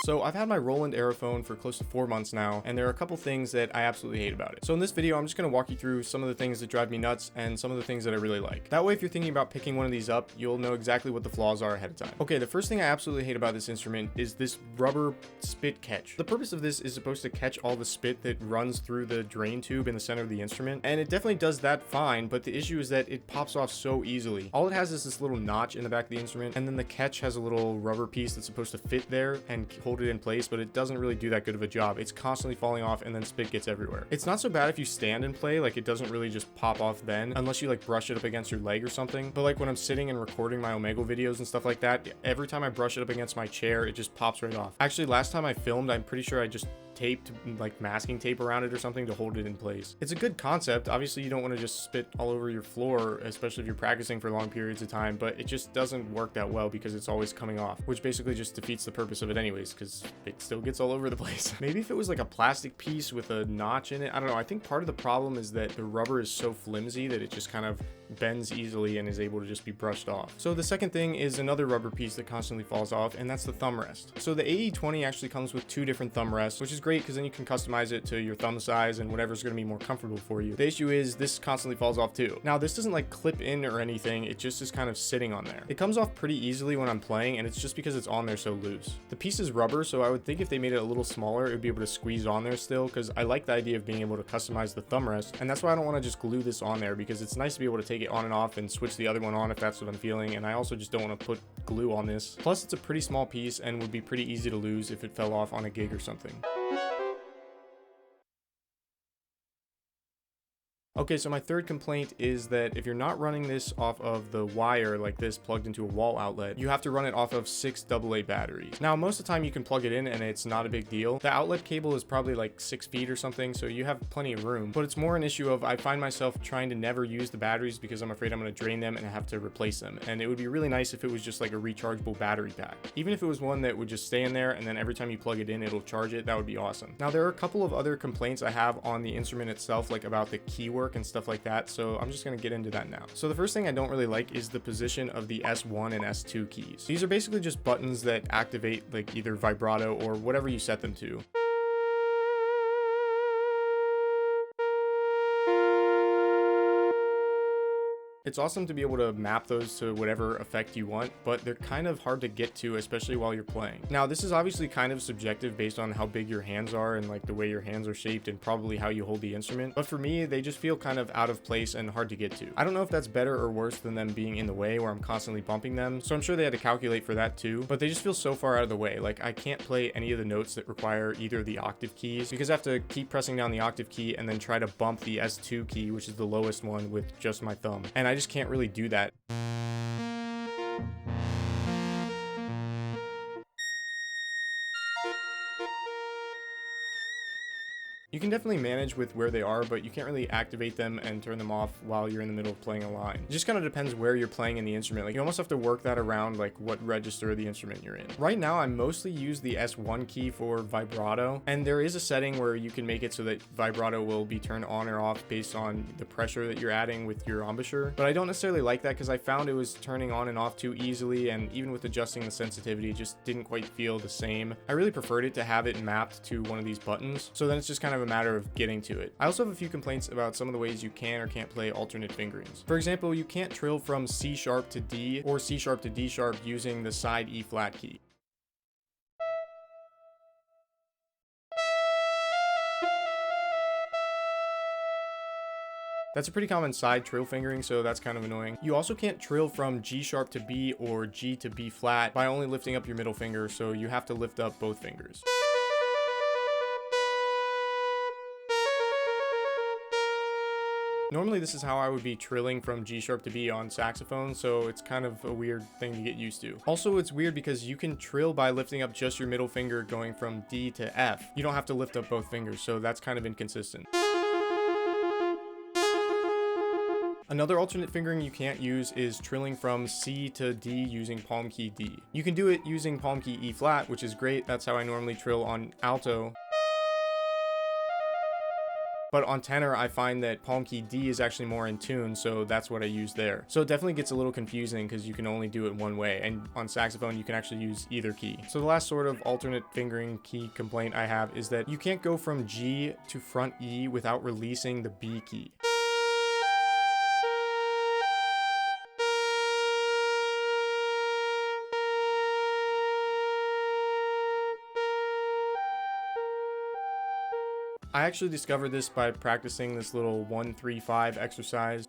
So I've had my Roland Aerophone for close to 4 months now, and there are a couple things that I absolutely hate about it. So in this video, I'm just going to walk you through some of the things that drive me nuts and some of the things that I really like. That way, if you're thinking about picking one of these up, you'll know exactly what the flaws are ahead of time. Okay, the first thing I absolutely hate about this instrument is this rubber spit catch. The purpose of this is supposed to catch all the spit that runs through the drain tube in the center of the instrument, and it definitely does that fine, but the issue is that it pops off so easily. All it has is this little notch in the back of the instrument, and then the catch has a little rubber piece that's supposed to fit there and hold it in place, but it doesn't really do that good of a job. It's constantly falling off, and then spit gets everywhere. It's not so bad if you stand and play, like it doesn't really just pop off then, unless you like brush it up against your leg or something. But like when I'm sitting and recording my Omegle videos and stuff like that, every time I brush it up against my chair, it just pops right off. Actually, last time I filmed, I'm pretty sure I just taped like masking tape around it or something to hold it in place. It's a good concept. Obviously, you don't want to just spit all over your floor, especially if you're practicing for long periods of time, but it just doesn't work that well because it's always coming off, which basically just defeats the purpose of it anyways, because it still gets all over the place. Maybe if it was like a plastic piece with a notch in it, I don't know. I think part of the problem is that the rubber is so flimsy that it just kind of bends easily and is able to just be brushed off. So the second thing is another rubber piece that constantly falls off, and that's the thumb rest. So the AE-20 actually comes with 2 different thumb rests, which is great because then you can customize it to your thumb size and whatever's going to be more comfortable for you. The issue is this constantly falls off too. Now this doesn't like clip in or anything, it just is kind of sitting on there. It comes off pretty easily when I'm playing, and it's just because it's on there so loose. The piece is rubber, so I would think if they made it a little smaller, it would be able to squeeze on there still, because I like the idea of being able to customize the thumb rest, and that's why I don't want to just glue this on there, because it's nice to be able to take it on and off and switch the other one on if that's what I'm feeling, and I also just don't want to put glue on this. Plus it's a pretty small piece and would be pretty easy to lose if it fell off on a gig or something. Okay, so my third complaint is that if you're not running this off of the wire like this plugged into a wall outlet, you have to run it off of 6 AA batteries. Now, most of the time you can plug it in and it's not a big deal. The outlet cable is probably like 6 feet or something, so you have plenty of room, but it's more an issue of I find myself trying to never use the batteries because I'm afraid I'm going to drain them and have to replace them. And it would be really nice if it was just like a rechargeable battery pack. Even if it was one that would just stay in there and then every time you plug it in, it'll charge it, that would be awesome. Now, there are a couple of other complaints I have on the instrument itself, like about the keywork and stuff like that, so I'm just going to get into that now. So the first thing I don't really like is the position of the S1 and S2 keys. These are basically just buttons that activate like either vibrato or whatever you set them to. It's awesome to be able to map those to whatever effect you want, but they're kind of hard to get to, especially while you're playing. Now, this is obviously kind of subjective based on how big your hands are and like the way your hands are shaped and probably how you hold the instrument, but for me, they just feel kind of out of place and hard to get to. I don't know if that's better or worse than them being in the way where I'm constantly bumping them, so I'm sure they had to calculate for that too, but they just feel so far out of the way. Like I can't play any of the notes that require either the octave keys because I have to keep pressing down the octave key and then try to bump the S2 key, which is the lowest one, with just my thumb. And I just can't really do that. You can definitely manage with where they are, but you can't really activate them and turn them off while you're in the middle of playing a line. It just kind of depends where you're playing in the instrument. Like you almost have to work that around like what register of the instrument you're in. Right now, I mostly use the S1 key for vibrato, and there is a setting where you can make it so that vibrato will be turned on or off based on the pressure that you're adding with your embouchure. But I don't necessarily like that because I found it was turning on and off too easily, and even with adjusting the sensitivity, it just didn't quite feel the same. I really preferred it to have it mapped to one of these buttons, so then it's just kind of a matter of getting to it. I also have a few complaints about some of the ways you can or can't play alternate fingerings. For example, you can't trill from C sharp to D or C sharp to D sharp using the side E flat key. That's a pretty common side trill fingering, so that's kind of annoying. You also can't trill from G sharp to B or G to B flat by only lifting up your middle finger, so you have to lift up both fingers. Normally this is how I would be trilling from G sharp to B on saxophone, so it's kind of a weird thing to get used to. Also, it's weird because you can trill by lifting up just your middle finger going from D to F. You don't have to lift up both fingers, so that's kind of inconsistent. Another alternate fingering you can't use is trilling from C to D using palm key D. You can do it using palm key E flat, which is great. That's how I normally trill on alto. But on tenor, I find that palm key D is actually more in tune, so that's what I use there. So it definitely gets a little confusing because you can only do it one way, and on saxophone you can actually use either key. So the last sort of alternate fingering key complaint I have is that you can't go from G to front E without releasing the B key. I actually discovered this by practicing this little 1-3-5 exercise.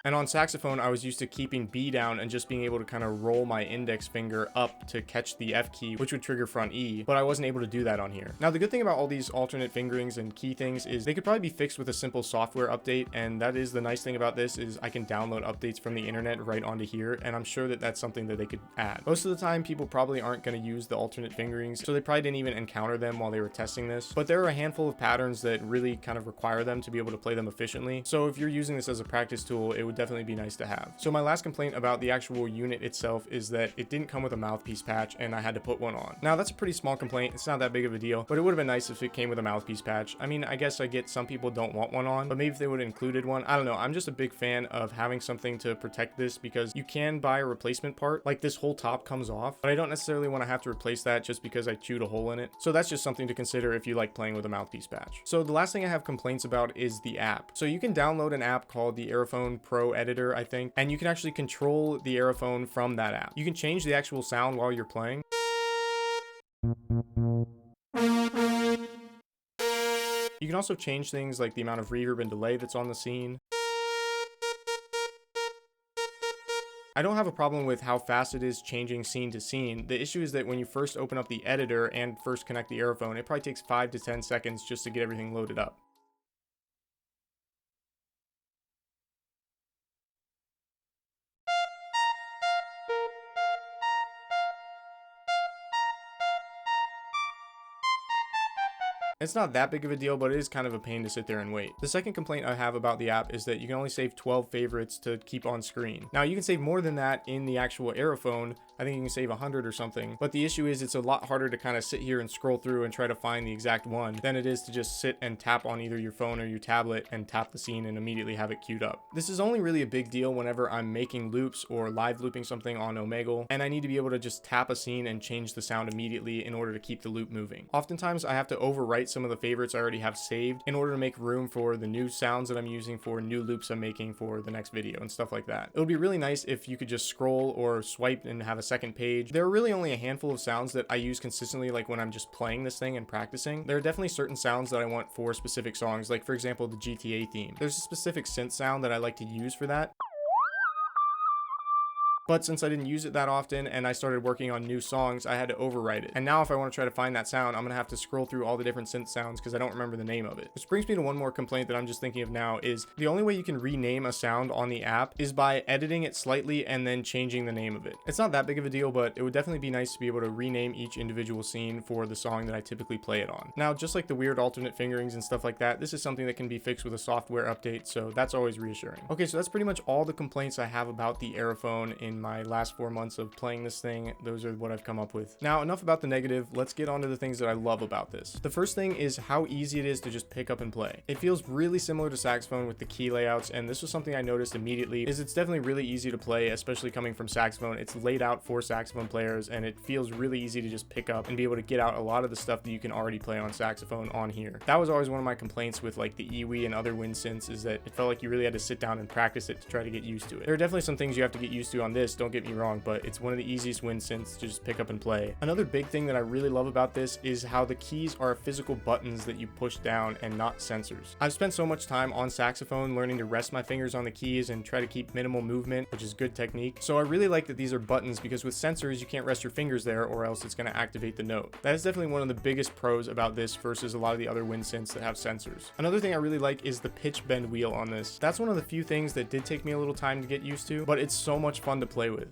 And on saxophone, I was used to keeping B down and just being able to kind of roll my index finger up to catch the F key, which would trigger front E, but I wasn't able to do that on here. Now, the good thing about all these alternate fingerings and key things is they could probably be fixed with a simple software update, and that is the nice thing about this is I can download updates from the internet right onto here, and I'm sure that that's something that they could add. Most of the time, people probably aren't going to use the alternate fingerings, so they probably didn't even encounter them while they were testing this, but there are a handful of patterns that really kind of require them to be able to play them efficiently. So if you're using this as a practice tool, it would definitely be nice to have. So my last complaint about the actual unit itself is that it didn't come with a mouthpiece patch and I had to put one on. Now that's a pretty small complaint, it's not that big of a deal, but it would have been nice if it came with a mouthpiece patch. I mean, I guess I get some people don't want one on, but maybe if they would have included one, I don't know. I'm just a big fan of having something to protect this because you can buy a replacement part, like this whole top comes off, but I don't necessarily want to have to replace that just because I chewed a hole in it. So that's just something to consider if you like playing with a mouthpiece patch. So the last thing I have complaints about is the app. So you can download an app called the Aerophone Pro Editor, I think, and you can actually control the Aerophone from that app. You can change the actual sound while you're playing. You can also change things like the amount of reverb and delay that's on the scene. I don't have a problem with how fast it is changing scene to scene. The issue is that when you first open up the editor and first connect the Aerophone, it probably takes 5 to 10 seconds just to get everything loaded up. It's not that big of a deal, but it is kind of a pain to sit there and wait. The second complaint I have about the app is that you can only save 12 favorites to keep on screen. Now you can save more than that in the actual Aerophone. I think you can save 100 or something, but the issue is it's a lot harder to kind of sit here and scroll through and try to find the exact one than it is to just sit and tap on either your phone or your tablet and tap the scene and immediately have it queued up. This is only really a big deal whenever I'm making loops or live looping something on Omegle, and I need to be able to just tap a scene and change the sound immediately in order to keep the loop moving. Oftentimes I have to overwrite some of the favorites I already have saved in order to make room for the new sounds that I'm using for new loops I'm making for the next video and stuff like that. It would be really nice if you could just scroll or swipe and have a second page. There are really only a handful of sounds that I use consistently, like when I'm just playing this thing and practicing. There are definitely certain sounds that I want for specific songs, like for example the GTA theme. There's a specific synth sound that I like to use for that. But since I didn't use it that often and I started working on new songs, I had to overwrite it. And now if I want to try to find that sound, I'm gonna have to scroll through all the different synth sounds because I don't remember the name of it. Which brings me to one more complaint that I'm just thinking of now is the only way you can rename a sound on the app is by editing it slightly and then changing the name of it. It's not that big of a deal, but it would definitely be nice to be able to rename each individual scene for the song that I typically play it on. Now, just like the weird alternate fingerings and stuff like that, this is something that can be fixed with a software update, so that's always reassuring. Okay, so that's pretty much all the complaints I have about the Aerophone in my last 4 months of playing this thing. Those are what I've come up with. Now, enough about the negative. Let's get on to the things that I love about this. The first thing is how easy it is to just pick up and play. It feels really similar to saxophone with the key layouts, and this was something I noticed immediately is it's definitely really easy to play, especially coming from saxophone. It's laid out for saxophone players, and it feels really easy to just pick up and be able to get out a lot of the stuff that you can already play on saxophone on here. That was always one of my complaints with like the EWI and other wind synths is that it felt like you really had to sit down and practice it to try to get used to it. There are definitely some things you have to get used to on this, don't get me wrong, but it's one of the easiest wind synths to just pick up and play. Another big thing that I really love about this is how the keys are physical buttons that you push down and not sensors. I've spent so much time on saxophone learning to rest my fingers on the keys and try to keep minimal movement, which is good technique. So I really like that these are buttons because with sensors, you can't rest your fingers there or else it's going to activate the note. That is definitely one of the biggest pros about this versus a lot of the other wind synths that have sensors. Another thing I really like is the pitch bend wheel on this. That's one of the few things that did take me a little time to get used to, but it's so much fun to play with.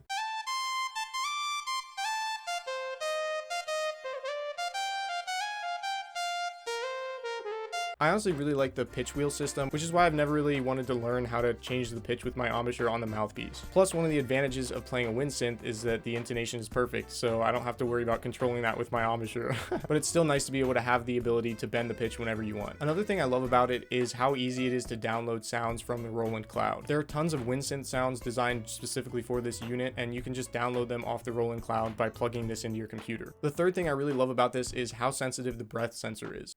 I honestly really like the pitch wheel system, which is why I've never really wanted to learn how to change the pitch with my embouchure on the mouthpiece. Plus, one of the advantages of playing a wind synth is that the intonation is perfect, so I don't have to worry about controlling that with my embouchure. But it's still nice to be able to have the ability to bend the pitch whenever you want. Another thing I love about it is how easy it is to download sounds from the Roland Cloud. There are tons of wind synth sounds designed specifically for this unit, and you can just download them off the Roland Cloud by plugging this into your computer. The third thing I really love about this is how sensitive the breath sensor is.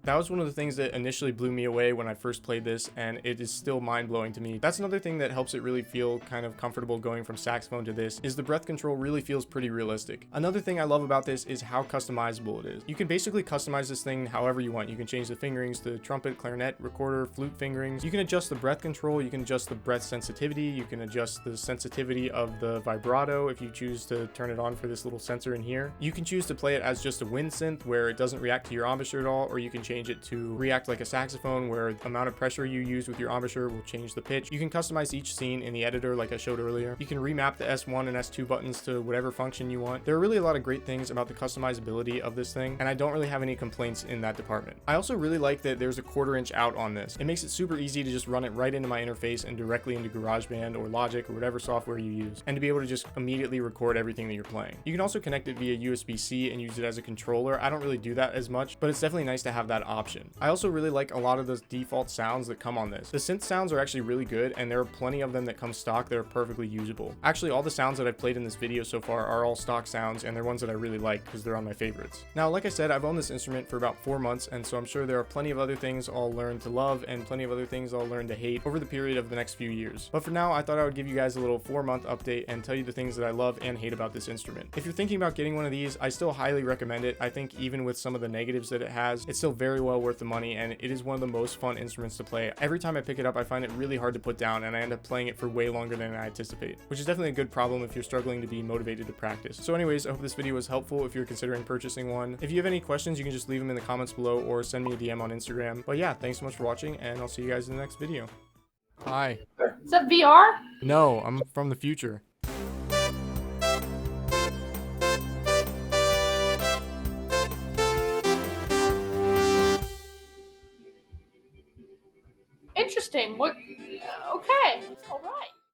That was one of the things that initially blew me away when I first played this, and it is still mind-blowing to me. That's another thing that helps it really feel kind of comfortable going from saxophone to this, is the breath control really feels pretty realistic. Another thing I love about this is how customizable it is. You can basically customize this thing however you want. You can change the fingerings to trumpet, clarinet, recorder, flute fingerings. You can adjust the breath control, you can adjust the breath sensitivity, you can adjust the sensitivity of the vibrato if you choose to turn it on for this little sensor in here. You can choose to play it as just a wind synth where it doesn't react to your embouchure at all, or you can change it to react like a saxophone where the amount of pressure you use with your embouchure will change the pitch. You can customize each scene in the editor like I showed earlier. You can remap the S1 and S2 buttons to whatever function you want. There are really a lot of great things about the customizability of this thing, and I don't really have any complaints in that department. I also really like that there's a 1/4 inch out on this. It makes it super easy to just run it right into my interface and directly into GarageBand or Logic or whatever software you use, and to be able to just immediately record everything that you're playing. You can also connect it via USB-C and use it as a controller. I don't really do that as much, but it's definitely nice to have that option. I also really like a lot of the default sounds that come on this. The synth sounds are actually really good, and there are plenty of them that come stock that are perfectly usable. Actually, all the sounds that I've played in this video so far are all stock sounds, and they're ones that I really like because they're on my favorites. Now, like I said, I've owned this instrument for about 4 months, and so I'm sure there are plenty of other things I'll learn to love and plenty of other things I'll learn to hate over the period of the next few years. But for now, I thought I would give you guys a little 4-month update and tell you the things that I love and hate about this instrument. If you're thinking about getting one of these, I still highly recommend it. I think even with some of the negatives that it has, it's still very well worth the money, and it is one of the most fun instruments to play. Every time I pick it up, I find it really hard to put down, and I end up playing it for way longer than I anticipate, which is definitely a good problem if you're struggling to be motivated to practice. So anyways, I hope this video was helpful if you're considering purchasing one. If you have any questions, you can just leave them in the comments below or send me a DM on Instagram. But yeah, thanks so much for watching, and I'll see you guys in the next video. Hi. Is that VR? No, I'm from the future. Interesting. What? Okay. All right.